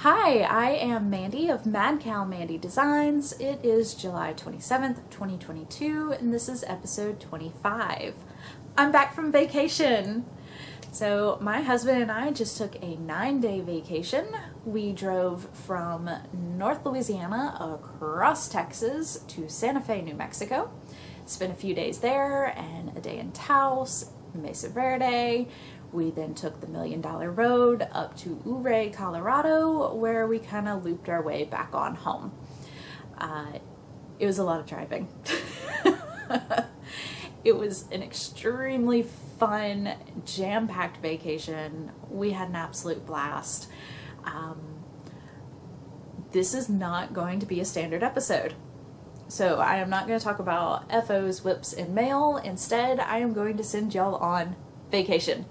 Hi, I am Mandy of Mad Cow Mandy Designs. It is July 27th, 2022, and this is episode 25. I'm back from vacation. So my husband and I just took a 9-day vacation. We drove from North Louisiana across Texas to Santa Fe, New Mexico. Spent a few days there and a day in Taos, Mesa Verde. We then took the $1 Million Road up to Ouray, Colorado, where we kind of looped our way back on home. It was a lot of driving. It was an extremely fun, jam-packed vacation. We had an absolute blast. This is not going to be a standard episode. So I am not going to talk about FOs, whips, and mail. Instead, I am going to send y'all on vacation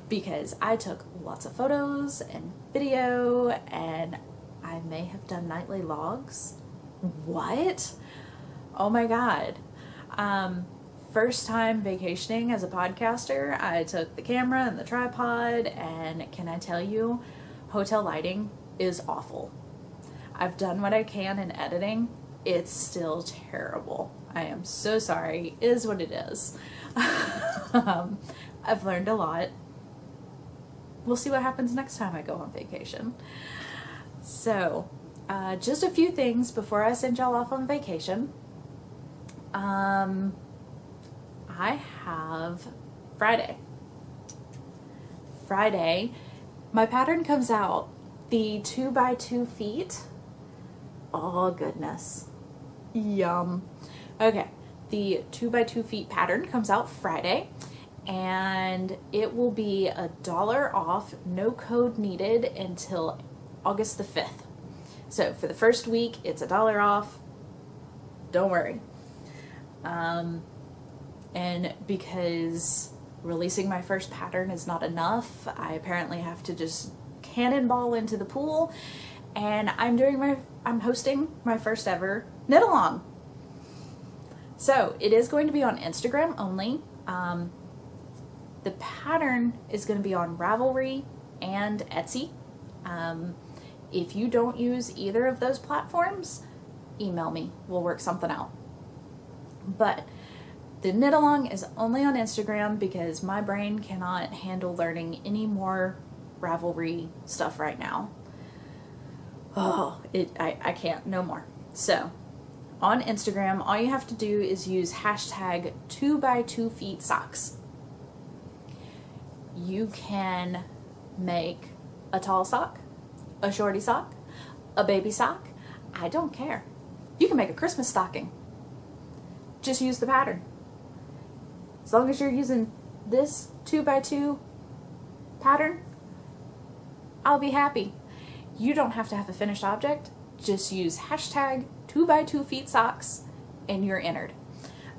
because I took lots of photos and video, and I may have done nightly logs. What? Oh my God. First time vacationing as a podcaster. I took the camera and the tripod, and can I tell you, hotel lighting is awful. I've done what I can in editing. It's still terrible. I am so sorry. It is what it is. I've learned a lot. We'll see what happens next time I go on vacation. So, just a few things before I send y'all off on vacation. I have Friday. My pattern comes out. The 2x2 feet. Oh, goodness. Yum. Okay, the 2x2 feet pattern comes out Friday, and it will be $1 off, no code needed until August the 5th. So for the first week, it's $1 off. Don't worry. And because releasing my first pattern is not enough, I apparently have to just cannonball into the pool, and I'm hosting my first ever knit along. So it is going to be on Instagram only. The pattern is going to be on Ravelry and Etsy. If you don't use either of those platforms, email me. We'll work something out. But the knit along is only on Instagram because my brain cannot handle learning any more Ravelry stuff right now. Oh, I can't, no more. So, on Instagram, all you have to do is use hashtag 2x2 feet socks. You can make a tall sock, a shorty sock, a baby sock. I don't care. You can make a Christmas stocking. Just use the pattern. As long as you're using this 2x2 pattern, I'll be happy. You don't have to have a finished object. Just use hashtag 2x2 feet socks and you're entered.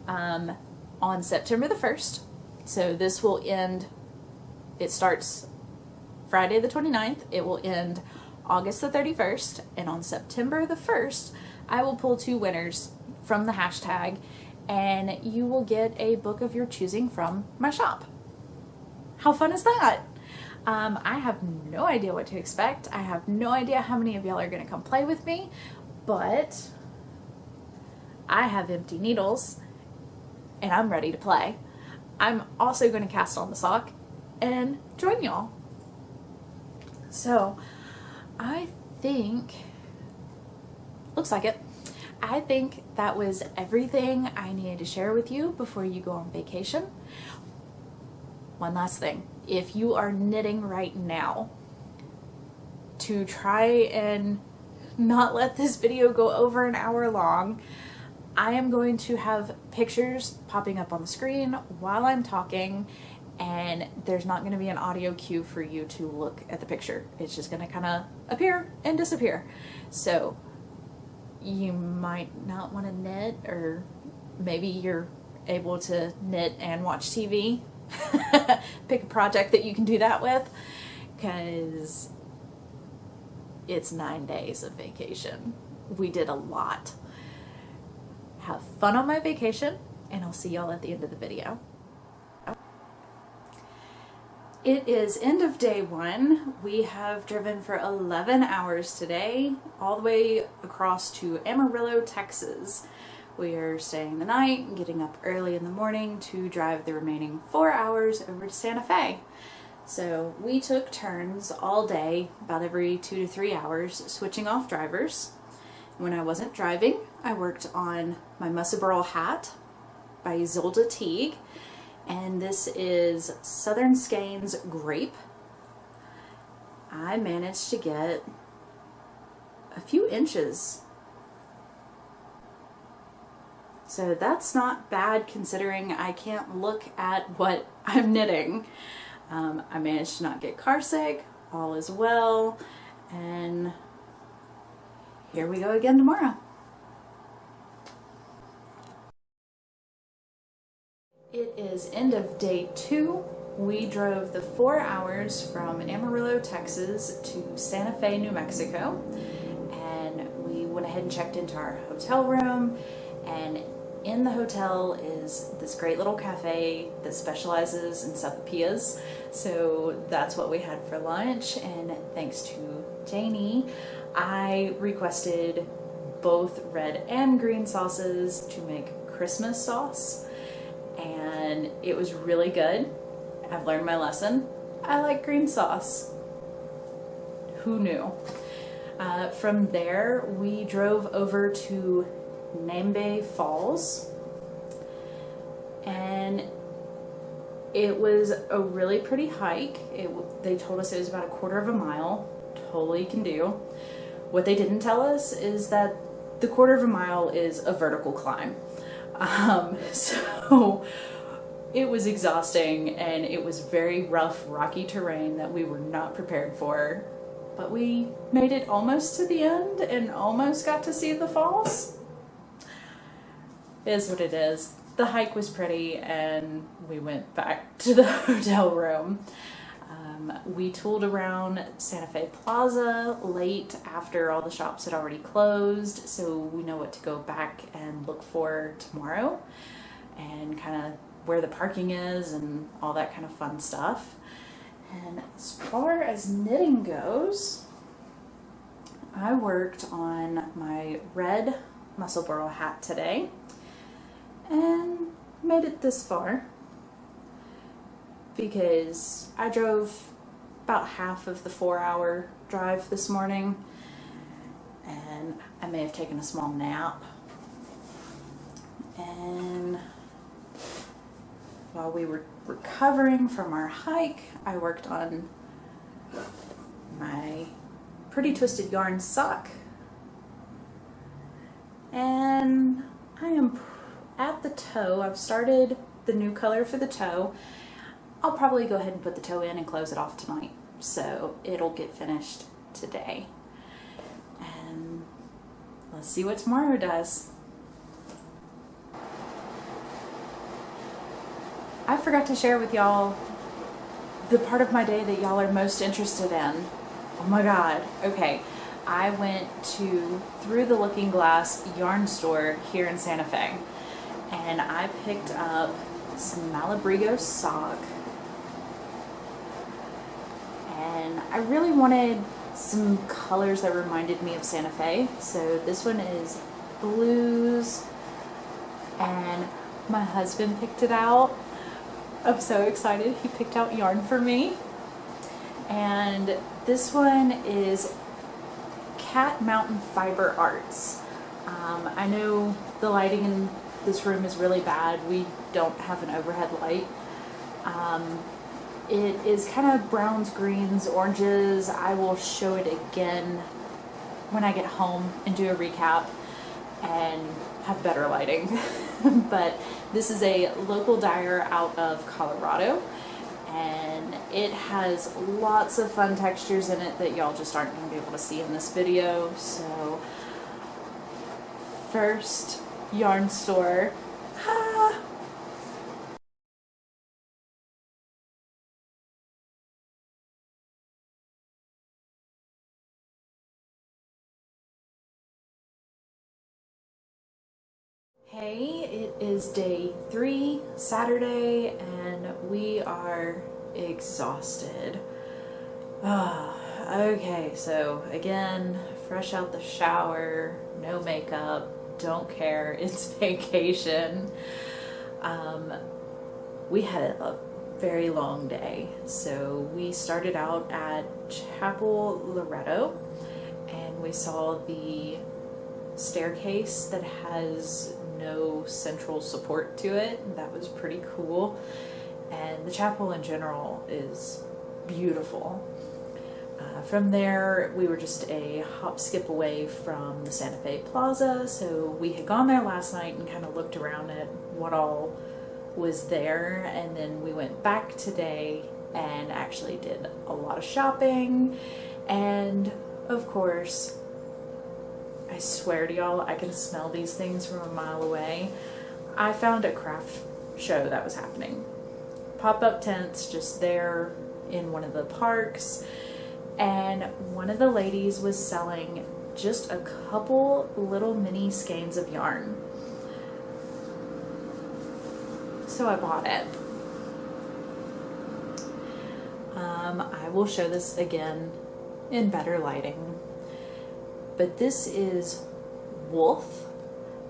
On September the 1st, so this will end, it starts Friday the 29th, it will end August the 31st, and on September the 1st, I will pull 2 winners from the hashtag, and you will get a book of your choosing from my shop. How fun is that? I have no idea what to expect. I have no idea how many of y'all are going to come play with me, but I have empty needles and I'm ready to play. I'm also going to cast on the sock and join y'all. So I think, looks like it. I think that was everything I needed to share with you before you go on vacation. One last thing. If you are knitting right now, to try and not let this video go over an hour long, I am going to have pictures popping up on the screen while I'm talking, and there's not going to be an audio cue for you to look at the picture. It's just going to kind of appear and disappear. So you might not want to knit, or maybe you're able to knit and watch TV. Pick a project that you can do that with, because it's 9 days of vacation. We did a lot. Have fun on my vacation, and I'll see y'all at the end of the video. It is end of day one. We have driven for 11 hours today, all the way across to Amarillo, Texas. We are staying the night and getting up early in the morning to drive the remaining 4 hours over to Santa Fe. So we took turns all day, about every 2 to 3 hours, switching off drivers. When I wasn't driving, I worked on my Muscle Burl hat by Ysolda Teague. And this is Southern Skeins Grape. I managed to get a few inches. So that's not bad considering I can't look at what I'm knitting. I managed to not get car sick, all is well, and here we go again tomorrow. It is end of day 2. We drove the 4 hours from Amarillo, Texas to Santa Fe, New Mexico, and we went ahead and checked into our hotel room, and in the hotel is this great little cafe that specializes in sapapillas, so that's what we had for lunch. And thanks to Janie, I requested both red and green sauces to make Christmas sauce, and it was really good. I've learned my lesson. I like green sauce. Who knew? From there, we drove over to Nambe Falls, and it was a really pretty hike. They told us it was about a quarter of a mile. Totally can do. What they didn't tell us is that the quarter of a mile is a vertical climb. So it was exhausting, and it was very rough, rocky terrain that we were not prepared for. But we made it almost to the end and almost got to see the falls. It is what it is. The hike was pretty, and we went back to the hotel room. We tooled around Santa Fe Plaza late after all the shops had already closed, so we know what to go back and look for tomorrow, and kind of where the parking is and all that kind of fun stuff. And as far as knitting goes, I worked on my red Muscle Burl hat today and made it this far because I drove about half of the 4-hour drive this morning, and I may have taken a small nap. And while we were recovering from our hike, I worked on my Pretty Twisted Yarn sock, and I am at the toe. I've started the new color for the toe. I'll probably go ahead and put the toe in and close it off tonight, so it'll get finished today. And let's see what tomorrow does. I forgot to share with y'all the part of my day that y'all are most interested in. Oh my god. Okay, I went to Through the Looking Glass yarn store here in Santa Fe, and I picked up some Malabrigo sock, and I really wanted some colors that reminded me of Santa Fe. So this one is blues, and my husband picked it out. I'm so excited. He picked out yarn for me. And this one is Cat Mountain Fiber Arts. I know the lighting in this room is really bad. We don't have an overhead light. It is kind of browns, greens, oranges. I will show it again when I get home and do a recap and have better lighting. But this is a local dyer out of Colorado, and it has lots of fun textures in it that y'all just aren't going to be able to see in this video. So first, yarn store. Hey, it is day 3, Saturday, and we are exhausted. Okay, so again, fresh out the shower, no makeup, don't care, it's vacation. We had a very long day, so we started out at Chapel Loretto, and we saw the staircase that has no central support to it. That was pretty cool, and the chapel in general is beautiful. From there, we were just a hop skip away from the Santa Fe Plaza, so we had gone there last night and kind of looked around at what all was there, and then we went back today and actually did a lot of shopping. And of course, I swear to y'all, I can smell these things from a mile away. I found a craft show that was happening. Pop-up tents just there in one of the parks, and one of the ladies was selling just a couple little mini skeins of yarn. So I bought it. I will show this again in better lighting, but this is wolf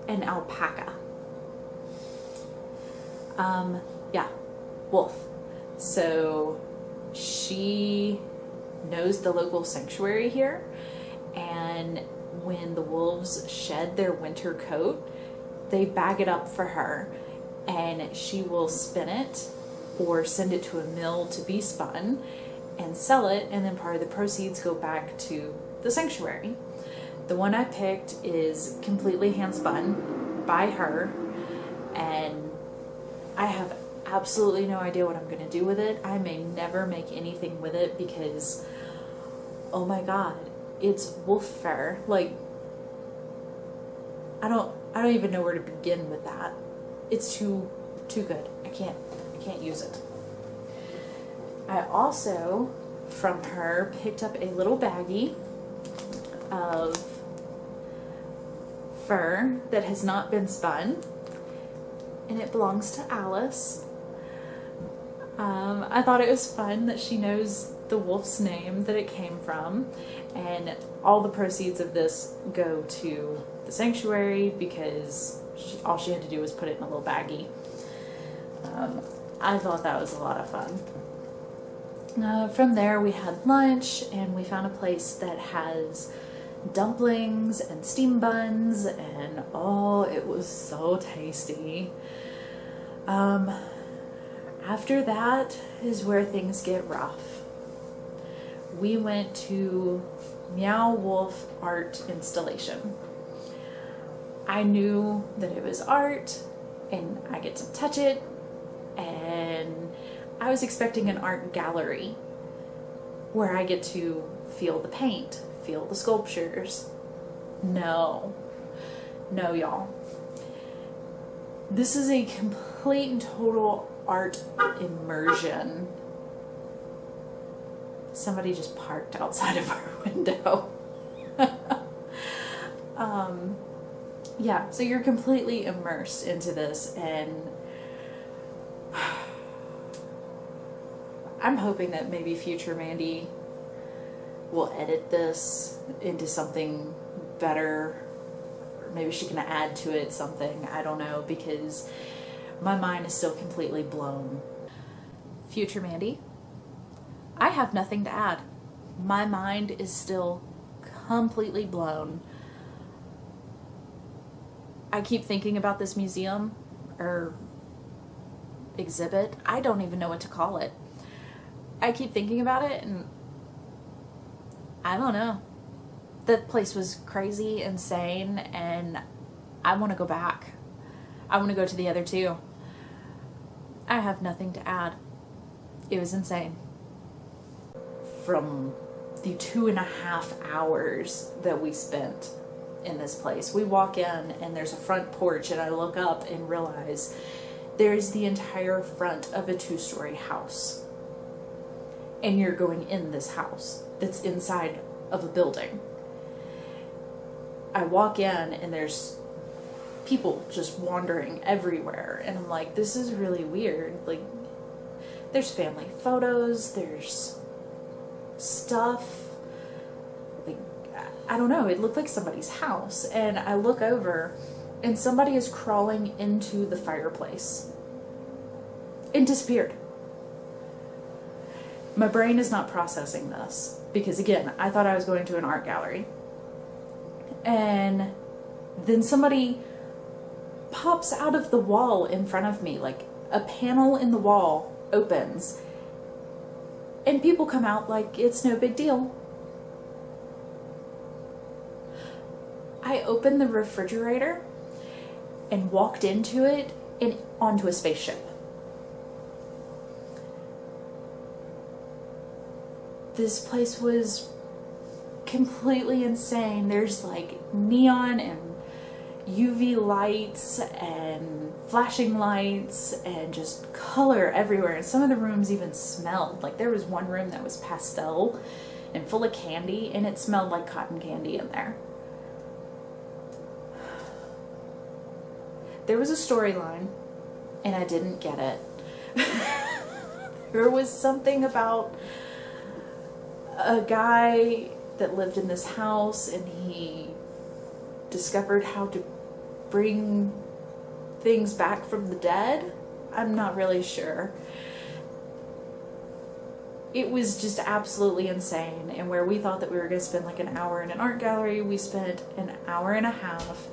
and alpaca. Yeah, wolf. So she knows the local sanctuary here, and when the wolves shed their winter coat, they bag it up for her, and she will spin it or send it to a mill to be spun and sell it, and then part of the proceeds go back to the sanctuary. The one I picked is completely hand spun by her, and I have absolutely no idea what I'm going to do with it. I may never make anything with it because, oh my god, it's wolf fur. Like, I don't even know where to begin with that. It's too good. I can't use it. I also, from her, picked up a little baggie of fur that has not been spun, and it belongs to Alice. I thought it was fun that she knows the wolf's name that it came from, and all the proceeds of this go to the sanctuary because all she had to do was put it in a little baggie. I thought that was a lot of fun. From there we had lunch, and we found a place that has dumplings and steam buns, and oh, it was so tasty. After that is where things get rough. We went to Meow Wolf art installation. I knew that it was art and I get to touch it, and I was expecting an art gallery where I get to feel the paint, feel the sculptures. No, y'all. This is a complete and total art immersion. Somebody just parked outside of our window. Yeah, so you're completely immersed into this, and I'm hoping that maybe future Mandy will edit this into something better, or maybe she can add to it something, I don't know, because my mind is still completely blown. Future Mandy, I have nothing to add. My mind is still completely blown. I keep thinking about this museum or exhibit. I don't even know what to call it. I keep thinking about it, and I don't know. That place was crazy, insane, and I want to go back. I want to go to the other two. I have nothing to add. It was insane. From the 2.5 hours that we spent in this place, we walk in and there's a front porch, and I look up and realize there's the entire front of a 2-story house, and you're going in this house that's inside of a building. I walk in and there's people just wandering everywhere, and I'm like, this is really weird. Like, There's family photos, there's stuff. Like, I don't know, it looked like somebody's house. And I look over and somebody is crawling into the fireplace and disappeared. My brain is not processing this because, again, I thought I was going to an art gallery. And then somebody pops out of the wall in front of me, like a panel in the wall opens and people come out like it's no big deal. I opened the refrigerator and walked into it and onto a spaceship. This place was completely insane. There's like neon and UV lights and flashing lights and just color everywhere. And some of the rooms even smelled. Like there was one room that was pastel and full of candy, and it smelled like cotton candy in there. There was a storyline and I didn't get it. There was something about a guy that lived in this house and he discovered how to bring things back from the dead. I'm not really sure. It was just absolutely insane. And where we thought that we were going to spend like an hour in an art gallery, we spent an hour and a half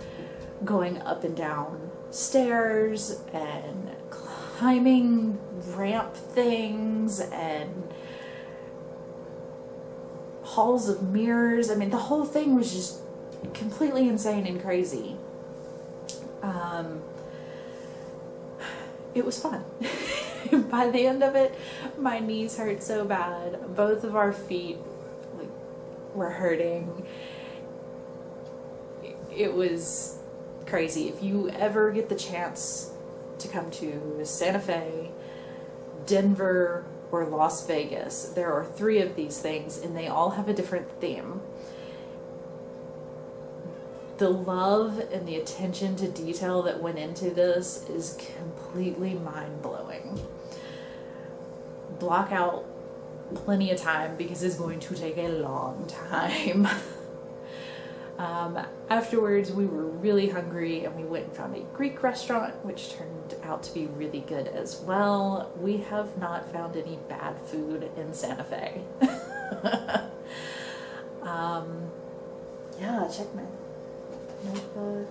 going up and down stairs and climbing ramp things and halls of mirrors. I mean, the whole thing was just completely insane and crazy. It was fun. By the end of it, my knees hurt so bad. Both of our feet were hurting. It was crazy. If you ever get the chance to come to Santa Fe, Denver, or Las Vegas, there are 3 of these things and they all have a different theme. The love and the attention to detail that went into this is completely mind-blowing. Block out plenty of time because it's going to take a long time. Afterwards, we were really hungry and we went and found a Greek restaurant, which turned out to be really good as well. We have not found any bad food in Santa Fe. Yeah, check my notebook.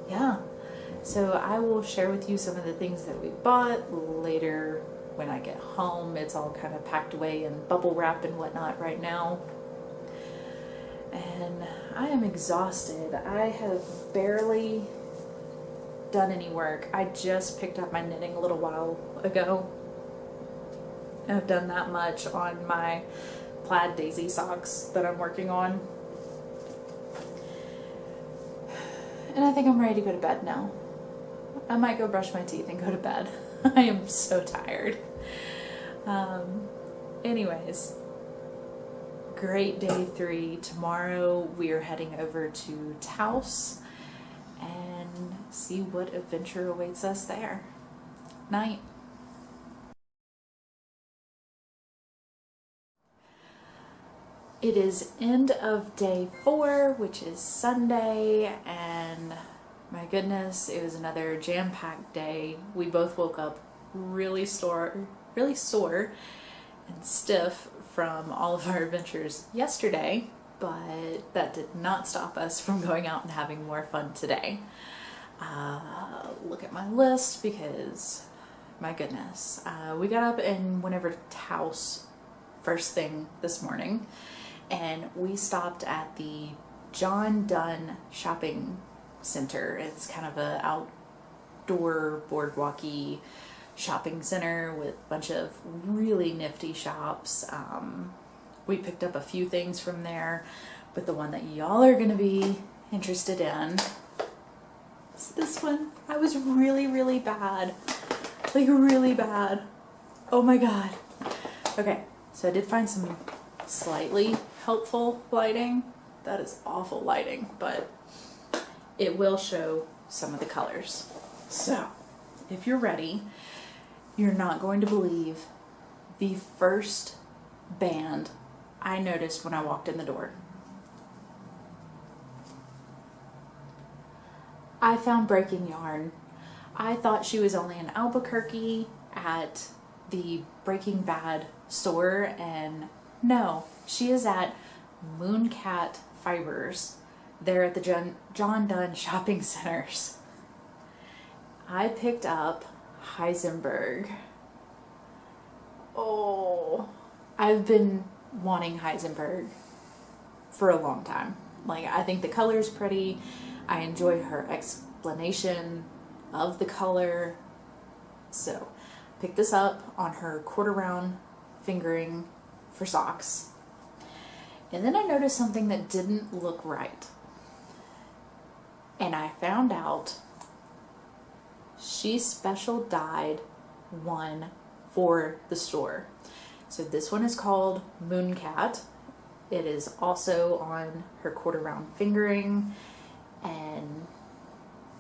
Yeah. So I will share with you some of the things that we bought later when I get home. It's all kind of packed away in bubble wrap and whatnot right now. And I am exhausted. I have barely done any work. I just picked up my knitting a little while ago. I've done that much on my plaid daisy socks that I'm working on. And I think I'm ready to go to bed now. I might go brush my teeth and go to bed. I am so tired. Anyways, great day 3. Tomorrow we are heading over to Taos and see what adventure awaits us there. Night. It is end of day 4, which is Sunday, and my goodness, it was another jam-packed day. We both woke up really sore and stiff from all of our adventures yesterday, but that did not stop us from going out and having more fun today. Look at my list because, my goodness, we got up and went over to Taos first thing this morning, and we stopped at the John Dunn Shopping Center. It's kind of a outdoor boardwalky shopping center with a bunch of really nifty shops. We picked up a few things from there, but the one that y'all are going to be interested in is this one. I was really bad. Like really bad. Oh my god. Okay, so I did find some slightly helpful lighting. That is awful lighting, but it will show some of the colors. So, if you're ready, You're not going to believe the first band I noticed when I walked in the door. I found Breaking Yarn. I thought she was only in Albuquerque at the Breaking Bad store, and no, she is at Mooncat Fibers. They're at the John Dunn shopping centers. I picked up Heisenberg. Oh, I've been wanting Heisenberg for a long time. Like, I think the color's pretty. I enjoy her explanation of the color. So, picked this up on her quarter round fingering for socks. And then I noticed something that didn't look right. And I found out she special dyed one for the store. So this one is called Mooncat. It is also on her quarter round fingering, and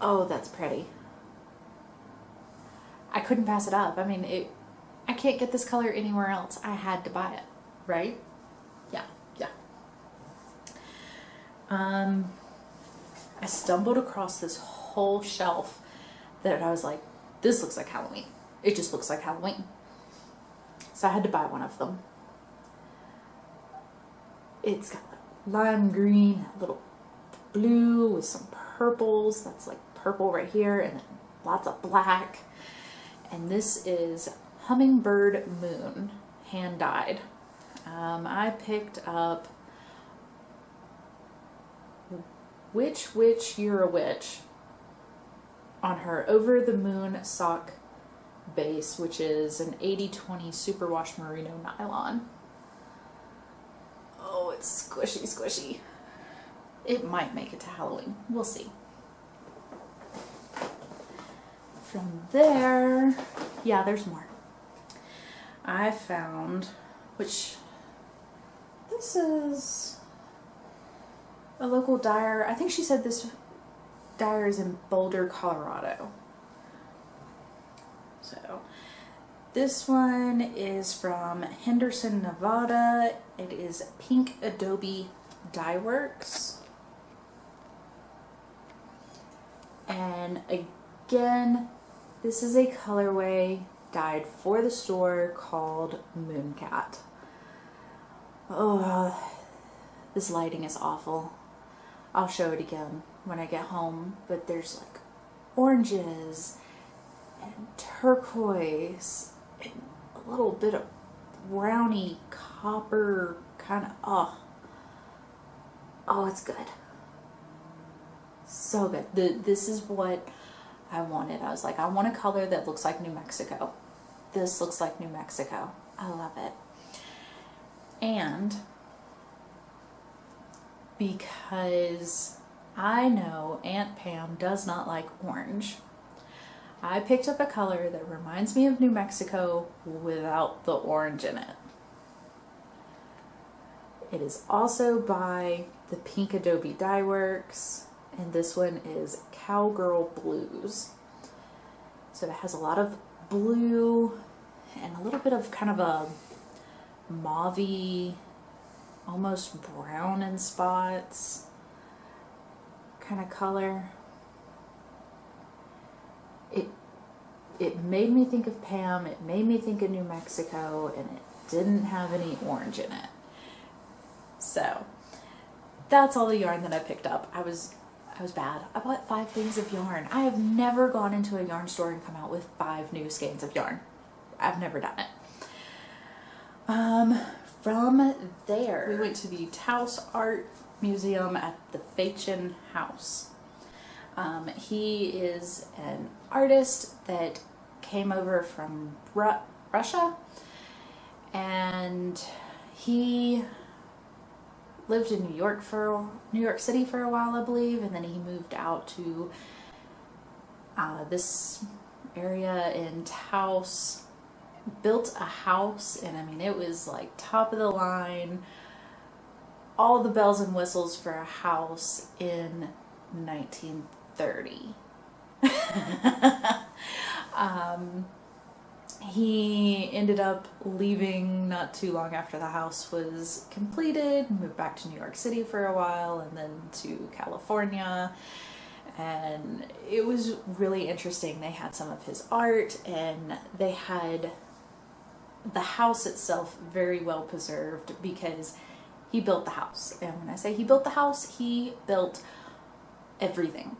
oh, that's pretty. I couldn't pass it up. I mean, I can't get this color anywhere else. I had to buy it, right? Yeah. I stumbled across this whole shelf that I was like, this looks like Halloween. It just looks like Halloween. So I had to buy one of them. It's got like lime green, a little blue with some purples. That's like purple right here, and then lots of black. And this is Hummingbird Moon, hand dyed. I picked up Witch, You're a Witch on her Over the Moon sock base, which is an 80/20 superwash merino nylon. Oh, it's squishy. It might make it to Halloween. We'll see. From there, yeah, there's more. I found, which this is a local dyer. I think she said this dyer is in Boulder, Colorado. So this one is from Henderson, Nevada. It is Pink Adobe Dyeworks. And again, this is a colorway dyed for the store called Mooncat. Oh, this lighting is awful. I'll show it again when I get home, but there's like oranges and turquoise and a little bit of browny copper kind of, oh, it's good. So good. This is what I wanted. I was like, I want a color that looks like New Mexico. This looks like New Mexico. I love it. And because I know Aunt Pam does not like orange, I picked up a color that reminds me of New Mexico without the orange in it. It is also by the Pink Adobe Dyeworks, and this one is Cowgirl Blues. So it has a lot of blue and a little bit of kind of a mauve-y, almost brown in spots kind of color. It made me think of Pam, it made me think of New Mexico, and it didn't have any orange in it. So that's all the yarn that I picked up. I was bad. I bought 5 things of yarn. I have never gone into a yarn store and come out with 5 new skeins of yarn. I've never done it. From there, we went to the Taos Art Museum at the Fachin House. He is an artist that came over from Russia, and he lived in New York City for a while, I believe, and then he moved out to this area in Taos, built a house, and I mean, it was like top of the line, all the bells and whistles for a house in 1930. he ended up leaving not too long after the house was completed, moved back to New York City for a while, and then to California. And it was really interesting. They had some of his art, and they had the house itself very well preserved because he built the house. And when I say he built the house, he built everything.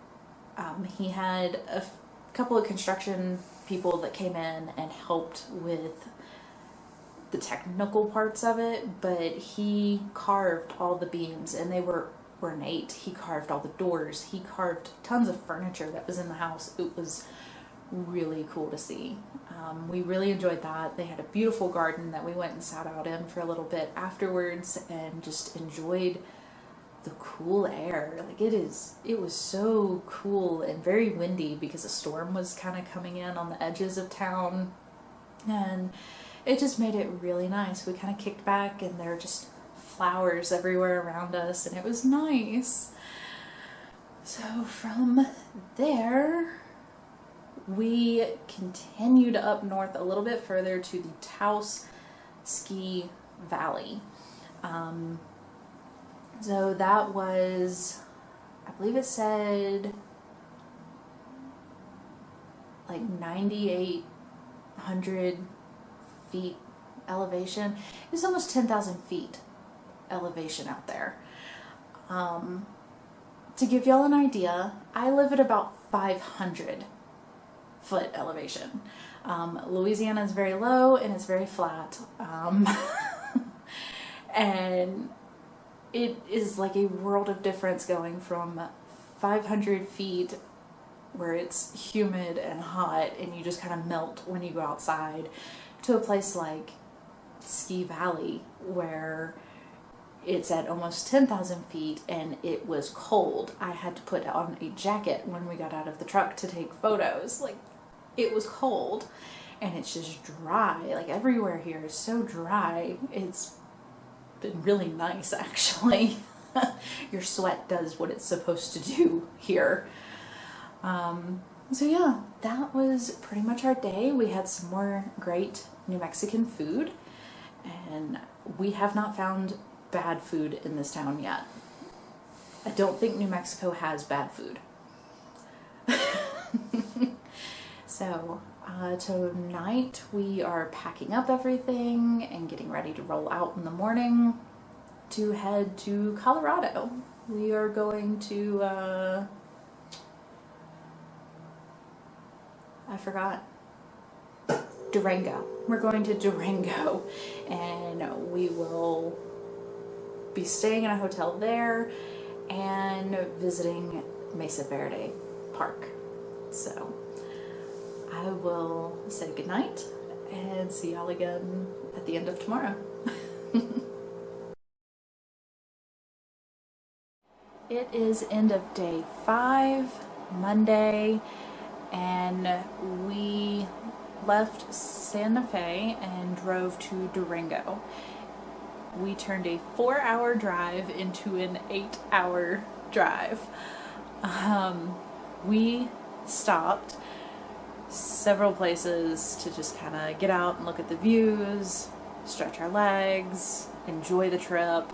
He had a couple of construction people that came in and helped with the technical parts of it, but he carved all the beams, and they were ornate. He carved all the doors. He carved tons of furniture that was in the house. It was really cool to see. We really enjoyed that. They had a beautiful garden that we went and sat out in for a little bit afterwards and just enjoyed the cool air. Like it was so cool and very windy because a storm was kind of coming in on the edges of town, and it just made it really nice. We kind of kicked back and there were just flowers everywhere around us, and it was nice. So from there we continued up north a little bit further to the Taos Ski Valley. So that was, I believe it said like 9,800 feet elevation. It's almost 10,000 feet elevation out there. To give y'all an idea, I live at about 500 foot elevation. Louisiana is very low and it's very flat. And it is like a world of difference going from 500 feet where it's humid and hot and you just kind of melt when you go outside to a place like Ski Valley where it's at almost 10,000 feet and it was cold. I had to put on a jacket when we got out of the truck to take photos. Like, it was cold and it's just dry. Like, everywhere here is so dry. It's been really nice, actually. Your sweat does what it's supposed to do here. So yeah, that was pretty much our day. We had some more great New Mexican food, and we have not found bad food in this town yet. I don't think New Mexico has bad food. So tonight we are packing up everything and getting ready to roll out in the morning to head to Colorado. We are going to, I forgot, Durango. We're going to Durango, and we will be staying in a hotel there and visiting Mesa Verde Park. So I will say goodnight and see y'all again at the end of tomorrow. It is end of day 5, Monday, and we left Santa Fe and drove to Durango. We turned a 4-hour drive into an 8-hour drive. We stopped several places to just kind of get out and look at the views, stretch our legs, enjoy the trip,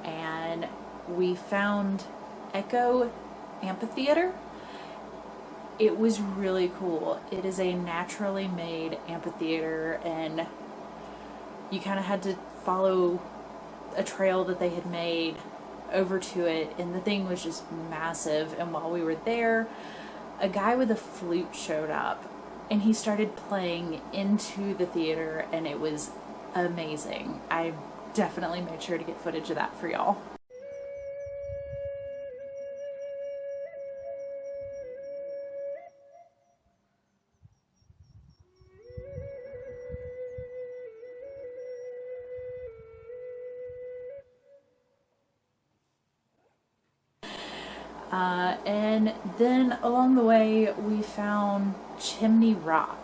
and we found Echo Amphitheater. It was really cool. It is a naturally made amphitheater, and you kind of had to follow a trail that they had made over to it, and the thing was just massive. And while we were there, a guy with a flute showed up and he started playing into the theater, and it was amazing. I definitely made sure to get footage of that for y'all. And then along the way we found Chimney Rock.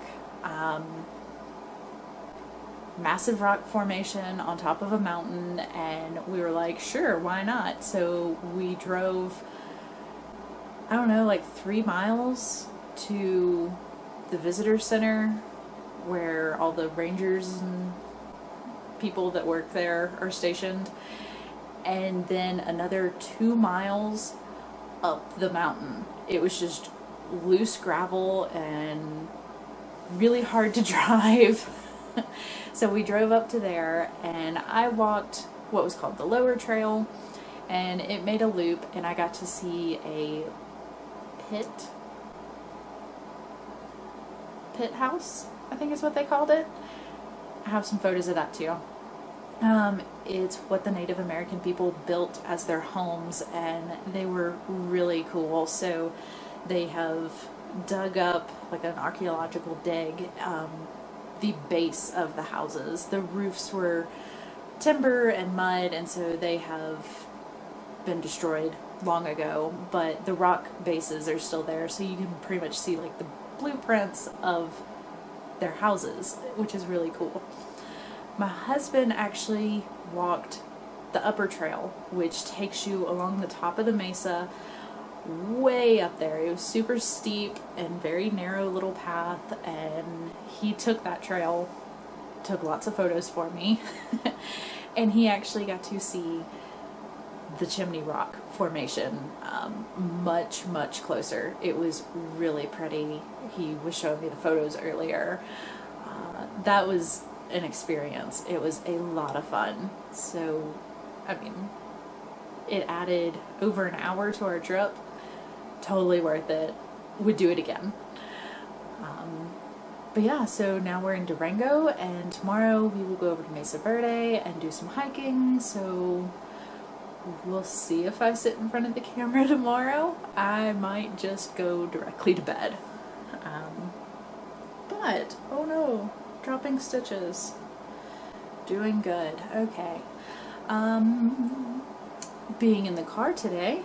Massive rock formation on top of a mountain, and we were like, sure, why not? So we drove, I don't know, like 3 miles to the visitor center where all the rangers and people that work there are stationed. And then another 2 miles up the mountain, it was just loose gravel and really hard to drive. So we drove up to there, and I walked what was called the lower trail, and it made a loop, and I got to see a pit house, I think is what they called it. I have some photos of that too. It's what the Native American people built as their homes, and they were really cool. So they have dug up, like an archaeological dig, the base of the houses. The roofs were timber and mud, and so they have been destroyed long ago, but the rock bases are still there, so you can pretty much see like the blueprints of their houses, which is really cool. My husband actually walked the upper trail, which takes you along the top of the mesa way up there. It was super steep and very narrow little path, and he took that trail, took lots of photos for me, and he actually got to see the Chimney Rock formation much closer. It was really pretty. He was showing me the photos earlier. That was an experience. It was a lot of fun. So, I mean, it added over an hour to our trip. Totally worth it. Would do it again. But yeah, so now we're in Durango, and tomorrow we will go over to Mesa Verde and do some hiking. So we'll see if I sit in front of the camera tomorrow. I might just go directly to bed. But, oh no, dropping stitches. Doing good. Okay. Being in the car today,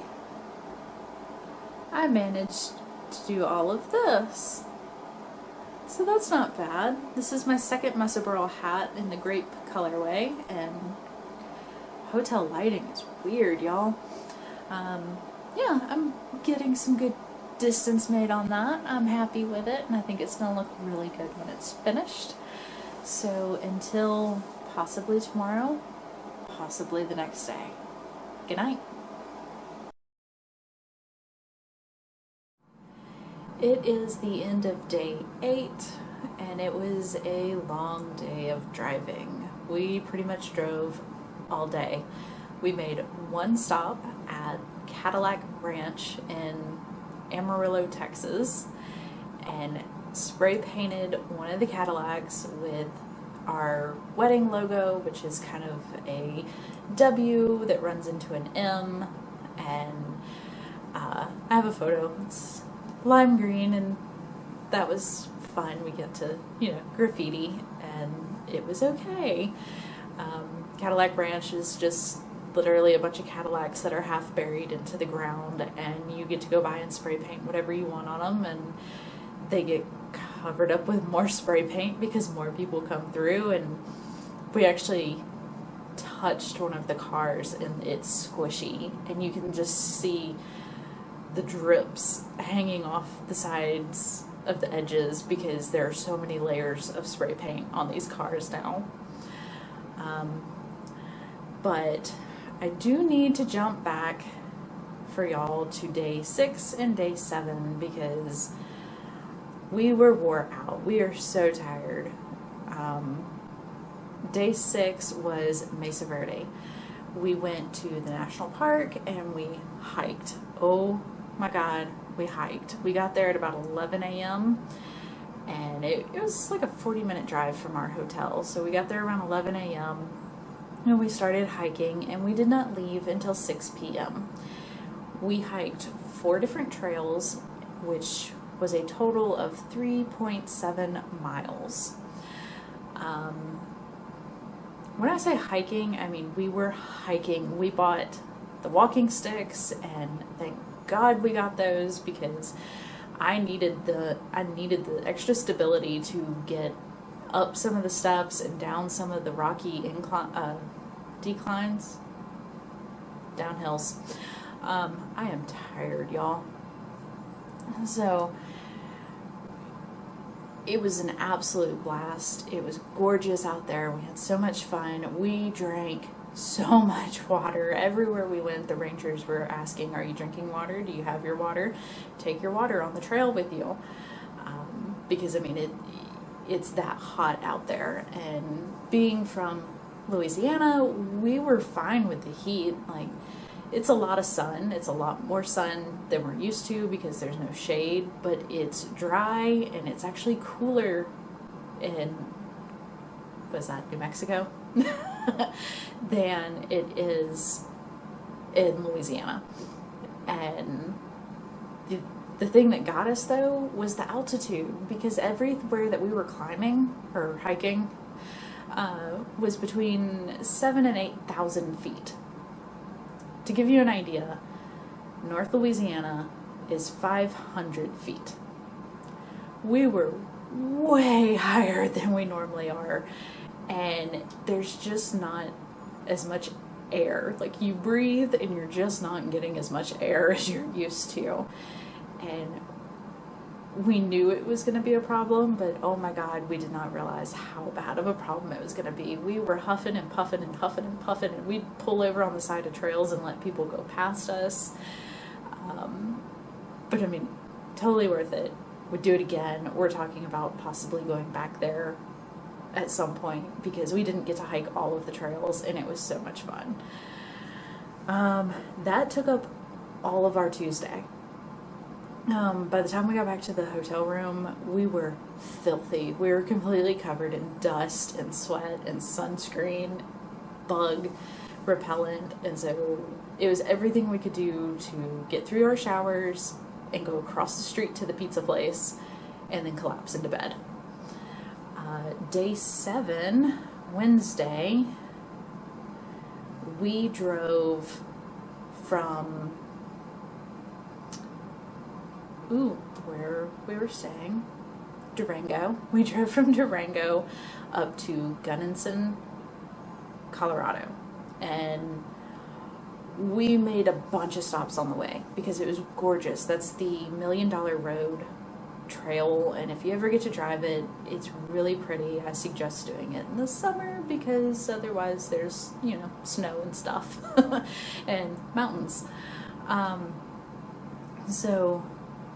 I managed to do all of this. So that's not bad. This is my second Mesa Burl hat in the grape colorway, and hotel lighting is weird, y'all. Yeah, I'm getting some good distance made on that. I'm happy with it, and I think it's gonna look really good when it's finished. So until possibly tomorrow, possibly the next day. Good night. It is the end of day 8, and it was a long day of driving. We pretty much drove all day. We made one stop at Cadillac Ranch in Amarillo, Texas, and spray painted one of the Cadillacs with our wedding logo, which is kind of a W that runs into an M, and I have a photo. It's lime green, and that was fun. We get to, graffiti, and it was okay. Cadillac Ranch is just literally a bunch of Cadillacs that are half buried into the ground, and you get to go by and spray paint whatever you want on them, and they get covered up with more spray paint because more people come through. And we actually touched one of the cars, and it's squishy, and you can just see the drips hanging off the sides of the edges because there are so many layers of spray paint on these cars now. But I do need to jump back for y'all to day 6 and day 7 because we were wore out. We are so tired. Day 6 was Mesa Verde. We went to the national park and we hiked. Oh my God, we hiked. We got there at about 11 a.m. and it was like a 40-minute drive from our hotel. So we got there around 11 a.m. and we started hiking, and we did not leave until 6 p.m. We hiked 4 different trails, which was a total of 3.7 miles. When I say hiking, I mean we were hiking. We bought the walking sticks, and thank God we got those because I needed the extra stability to get up some of the steps and down some of the rocky declines, downhills. I am tired, y'all. So it was an absolute blast. It was gorgeous out there. We had so much fun. We drank so much water. Everywhere we went, the rangers were asking, are you drinking water? Do you have your water? Take your water on the trail with you. Because, I mean, it's that hot out there. And being from Louisiana, we were fine with the heat. Like, it's a lot of sun. It's a lot more sun than we're used to because there's no shade, but it's dry and it's actually cooler in, was that New Mexico? Than it is in Louisiana. And the thing that got us though was the altitude, because everywhere that we were climbing or hiking was between 7,000 and 8,000 feet. To give you an idea, North Louisiana is 500 feet. We were way higher than we normally are, and there's just not as much air. Like, you breathe and you're just not getting as much air as you're used to. And we knew it was going to be a problem, but oh my God, we did not realize how bad of a problem it was going to be. We were huffing and puffing and huffing and puffing, and we'd pull over on the side of trails and let people go past us. But I mean, totally worth it. We'd do it again. We're talking about possibly going back there at some point because we didn't get to hike all of the trails, and it was so much fun. That took up all of our Tuesday. By the time we got back to the hotel room, we were filthy. We were completely covered in dust and sweat and sunscreen, bug repellent, and so it was everything we could do to get through our showers and go across the street to the pizza place and then collapse into bed. Day 7, Wednesday, we drove from where we were staying, Durango. We drove from Durango up to Gunnison, Colorado, and we made a bunch of stops on the way because it was gorgeous. That's the $1 Million Road trail, and if you ever get to drive it, it's really pretty. I suggest doing it in the summer because otherwise there's, you know, snow and stuff and mountains. So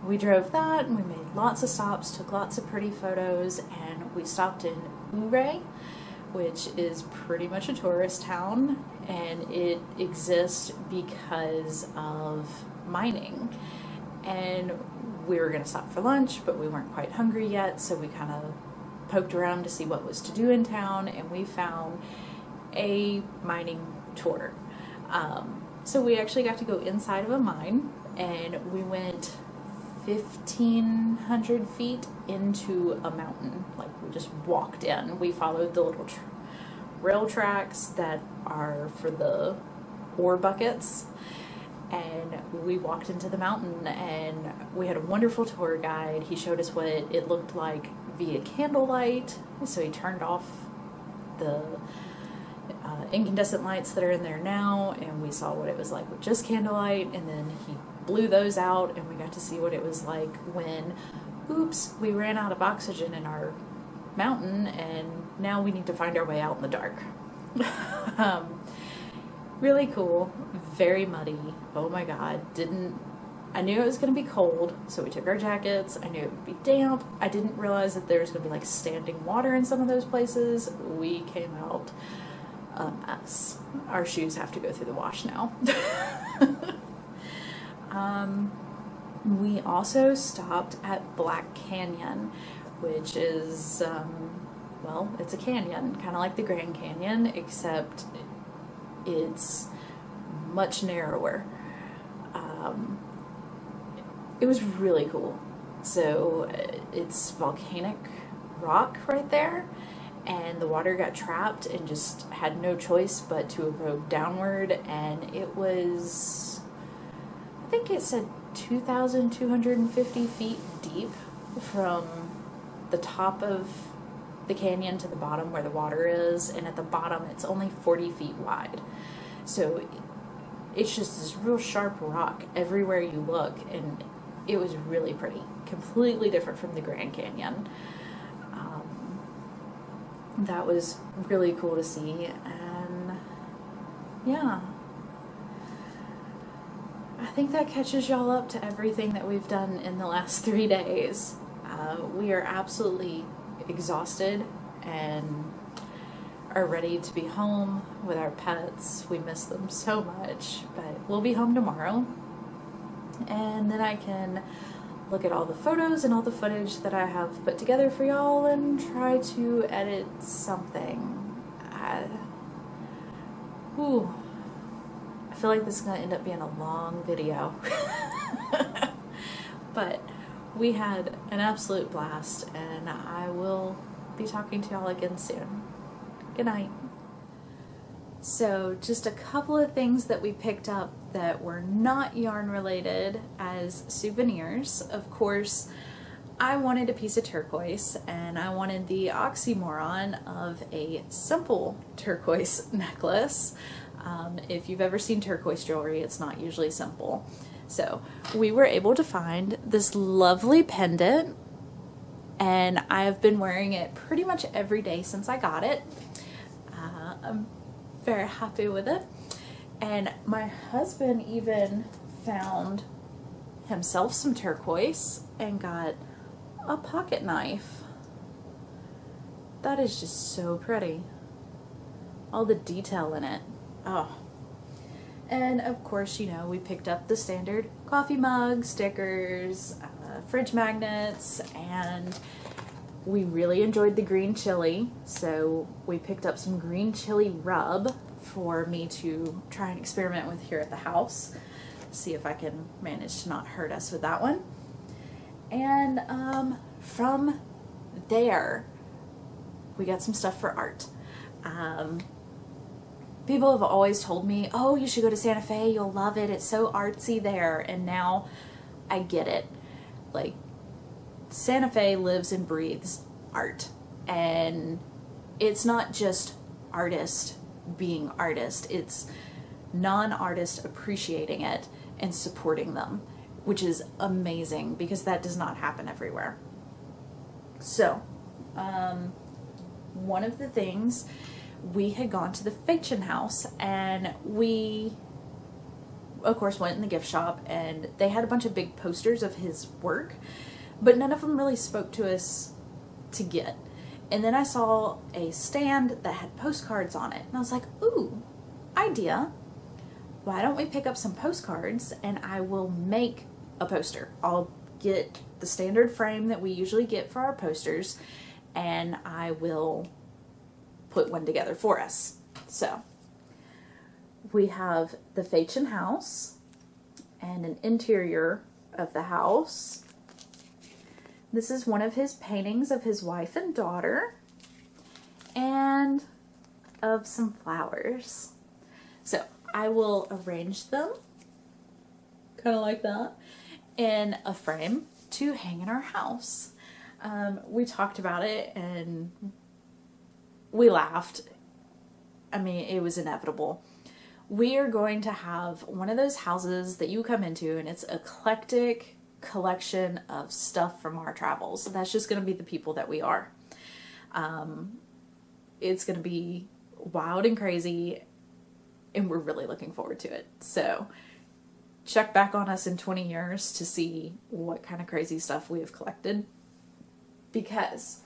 we drove that, and we made lots of stops, took lots of pretty photos, and we stopped in Hue-It, which is pretty much a tourist town, and it exists because of mining. And we were going to stop for lunch, but we weren't quite hungry yet, so we kind of poked around to see what was to do in town, and we found a mining tour. So we actually got to go inside of a mine, and we went 1,500 feet into a mountain. Like, we just walked in. We followed the little rail tracks that are for the ore buckets, and we walked into the mountain, and we had a wonderful tour guide. He showed us what it looked like via candlelight, so he turned off the incandescent lights that are in there now, and we saw what it was like with just candlelight, and then he blew those out, and we got to see what it was like when, oops, we ran out of oxygen in our mountain, and now we need to find our way out in the dark. Really cool, very muddy. Oh my God, I knew it was going to be cold, so we took our jackets. I knew it would be damp. I didn't realize that there was going to be like standing water in some of those places. We came out a mess. Our shoes have to go through the wash now. We also stopped at Black Canyon, which is, well, it's a canyon, kind of like the Grand Canyon, except it's much narrower. It was really cool. So it's volcanic rock right there, and the water got trapped and just had no choice but to erode downward, and it was, I think it said 2,250 feet deep from the top of the canyon to the bottom where the water is, and at the bottom it's only 40 feet wide. So it's just this real sharp rock everywhere you look, and it was really pretty. Completely different from the Grand Canyon. that was really cool to see. And yeah, I think that catches y'all up to everything that we've done in the last 3 days. We are absolutely exhausted and are ready to be home with our pets. We miss them so much, but we'll be home tomorrow. And then I can look at all the photos and all the footage that I have put together for y'all and try to edit something. I feel like this is going to end up being a long video. But we had an absolute blast, and I will be talking to y'all again soon. Good night. So just a couple of things that we picked up that were not yarn related as souvenirs. Of course, I wanted a piece of turquoise, and I wanted the oxymoron of a simple turquoise necklace. If you've ever seen turquoise jewelry, it's not usually simple. So we were able to find this lovely pendant, and I have been wearing it pretty much every day since I got it. I'm very happy with it. And my husband even found himself some turquoise and got a pocket knife. That is just so pretty. All the detail in it. Oh. And of course, you know, we picked up the standard coffee mug, stickers, fridge magnets, and we really enjoyed the green chili, so we picked up some green chili rub for me to try and experiment with here at the house. See if I can manage to not hurt us with that one. And from there, we got some stuff for art. People have always told me, oh, you should go to Santa Fe, you'll love it, it's so artsy there, and now I get it. Like, Santa Fe lives and breathes art, and it's not just artist being artist, it's non-artist appreciating it and supporting them, which is amazing because that does not happen everywhere. So, one of the things, we had gone to the Fashion House, and we of course went in the gift shop, and they had a bunch of big posters of his work, but none of them really spoke to us to get. And then I saw a stand that had postcards on it, and I was like, ooh, idea. Why don't we pick up some postcards and I will make a poster. I'll get the standard frame that we usually get for our posters, and I will put one together for us. So we have the Fashion House and an interior of the house. This is one of his paintings of his wife and daughter, and of some flowers. So I will arrange them, kind of like that, in a frame to hang in our house. We talked about it and we laughed. I mean, it was inevitable. We are going to have one of those houses that you come into and it's eclectic collection of stuff from our travels. That's just going to be the people that we are. It's going to be wild and crazy, and we're really looking forward to it. So check back on us in 20 years to see what kind of crazy stuff we have collected, because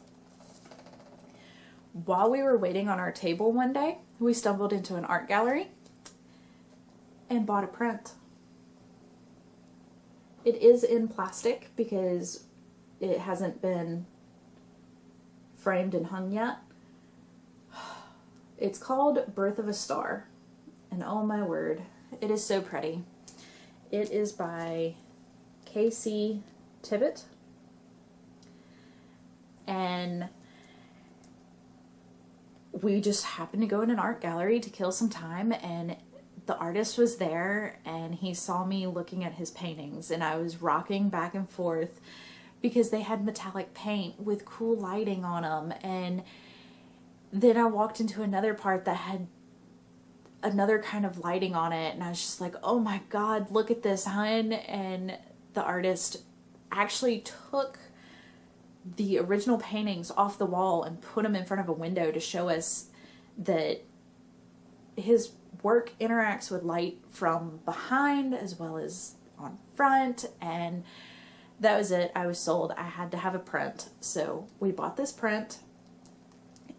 while we were waiting on our table one day, we stumbled into an art gallery and bought a print. It is in plastic because it hasn't been framed and hung yet. It's called Birth of a Star, and oh my word, it is so pretty. It is by K.C. Tibbett, and we just happened to go in an art gallery to kill some time, and the artist was there, and he saw me looking at his paintings, and I was rocking back and forth because they had metallic paint with cool lighting on them. And then I walked into another part that had another kind of lighting on it, and I was just like, oh my god, look at this, hun. And the artist actually took the original paintings off the wall and put them in front of a window to show us that his work interacts with light from behind as well as on front, and that was it. I was sold. I had to have a print, so we bought this print,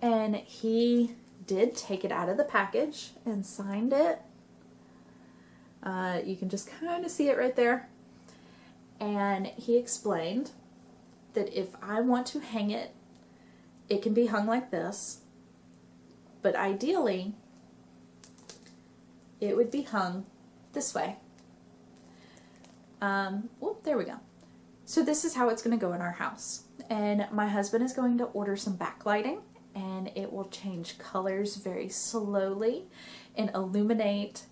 and he did take it out of the package and signed it. You can just kind of see it right there, and he explained that if I want to hang it, it can be hung like this, but ideally it would be hung this way. There we go. So this is how it's going to go in our house. And my husband is going to order some backlighting, and it will change colors very slowly and illuminate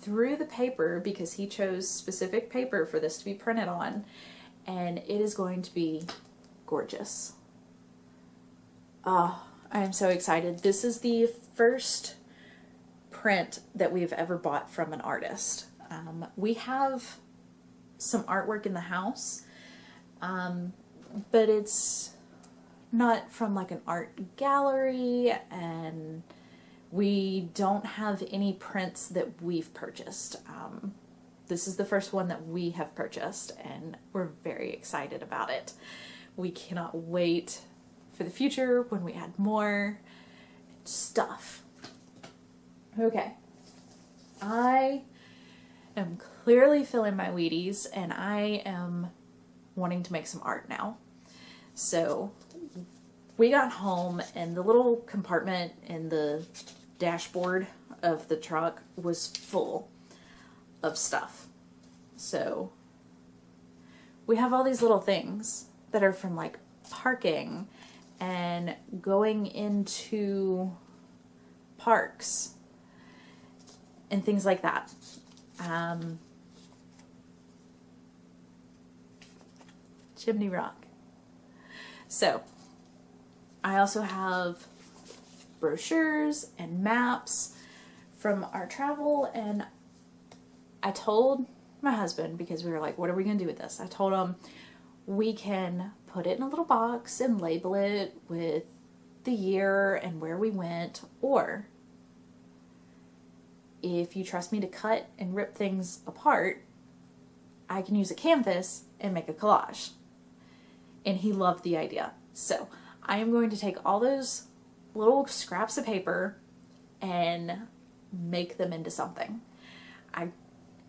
through the paper because he chose specific paper for this to be printed on, and it is going to be gorgeous. Oh, I am so excited. This is the first print that we've ever bought from an artist. We have some artwork in the house, but it's not from like an art gallery, and we don't have any prints that we've purchased. This is the first one that we have purchased, and we're very excited about it. We cannot wait for the future when we add more stuff. Okay, I am clearly filling my Wheaties, and I am wanting to make some art now. So we got home, and the little compartment in the dashboard of the truck was full of stuff. So we have all these little things that are from like parking and going into parks and things like that. Chimney Rock. So I also have brochures and maps from our travel, and I told my husband, because we were like, what are we going to do with this? I told him we can put it in a little box and label it with the year and where we went, or if you trust me to cut and rip things apart, I can use a canvas and make a collage. And he loved the idea. So I am going to take all those little scraps of paper and make them into something. I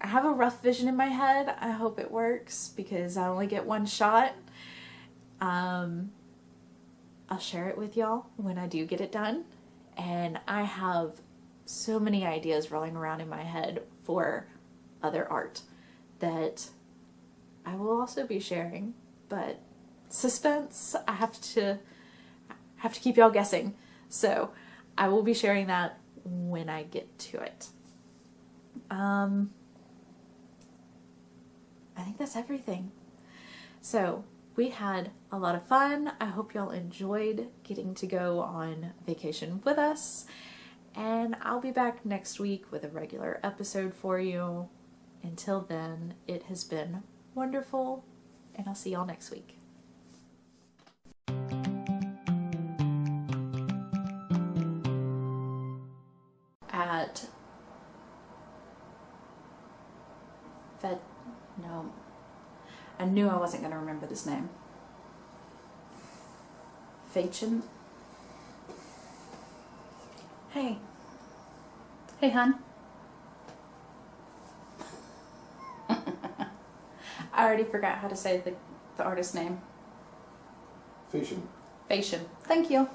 have a rough vision in my head. I hope it works because I only get one shot. I'll share it with y'all when I do get it done. And I have so many ideas rolling around in my head for other art that I will also be sharing, but suspense, I have to keep y'all guessing. So I will be sharing that when I get to it. I think that's everything. So we had a lot of fun. I hope y'all enjoyed getting to go on vacation with us. And I'll be back next week with a regular episode for you. Until then, it has been wonderful, and I'll see y'all next week. I knew I wasn't going to remember this name. Fachin. Hey. Hey, hun. I already forgot how to say the artist's name. Fashion. Fashion. Thank you.